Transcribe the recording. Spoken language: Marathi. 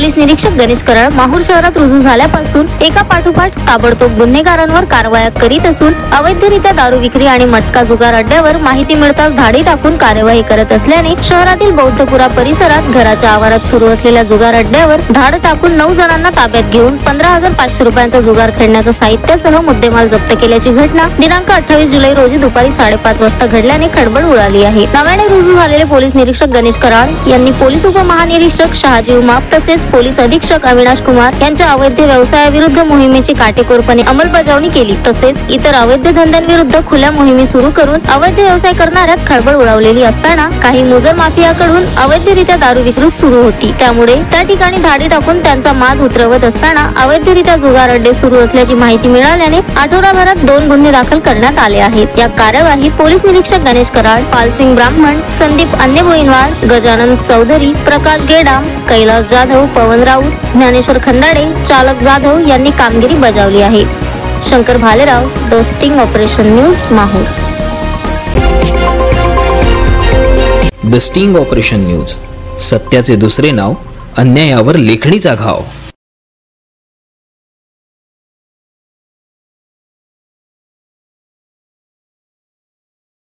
पोलीस निरीक्षक गणेश कराड माहूर शहरात रुजू झाल्यापासून एका पाठोपाठ ताबडतोब गुन्हेगारांवर कारवाया करीत असून अवैधरित्या दारू विक्री आणि मटका जुगार अड्ड्यावर माहिती मिळताच धाडी टाकून कार्यवाही करत असल्याने शहरातील बौद्धपुरा परिसरात घराच्या आवारात सुरू असलेल्या जुगार अड्ड्यावर धाड टाकून 9 जणांना ताब्यात घेऊन 15,500 रुपयांचा जुगार खेळण्याचा साहित्यासह मुद्देमाल जप्त केल्याची घटना दिनांक 28 जुलै रोजी दुपारी 5:30 वाजता घडल्याने खळबळ उडाली आहे। नव्याने रुजू झालेले पोलीस निरीक्षक गणेश कराड यांनी पोलीस उपमहानिरीक्षक शहाजी उमाप तसेच पोलीस अधीक्षक अविनाश कुमार यांच्या अवैध व्यवसायाविरुद्ध मोहिमेची काटेकोरपणे अंमलबजावणी केली। तसेच इतर अवैध धंद्यांविरुद्ध खुल्या मोहिमे सुरू करून अवैध व्यवसाय करणाऱ्यात खळबळ उडवलेली असताना काही मुजर माफियाकडून अवैधरित्या दारू विक्री सुरू होती। त्यामुळे त्या ठिकाणी धाडी टाकून त्यांचा माज उतरवत असताना अवैधरित्या जुगार अड्डे सुरू असल्याची माहिती मिळाल्याने आठवडाभरात 2 गुन्हे दाखल करण्यात आले आहेत। या कार्यवाहीत पोलीस निरीक्षक गणेश कराड, पालसिंग ब्राह्मण, संदीप अन्नेभोईनवाड, गजानन चौधरी, प्रकाश गेडाम, कैलास जाधव, पवन राऊत, ज्ञानेश्वर खंदाडे, चालक जाधव यांनी कामगिरी बजावली आहे। Shankar Bhalerao, the sting operation news, Mahur. The sting operation news, सत्याचे दुसरे नाव, अन्यायावर लेखणीचा घाव।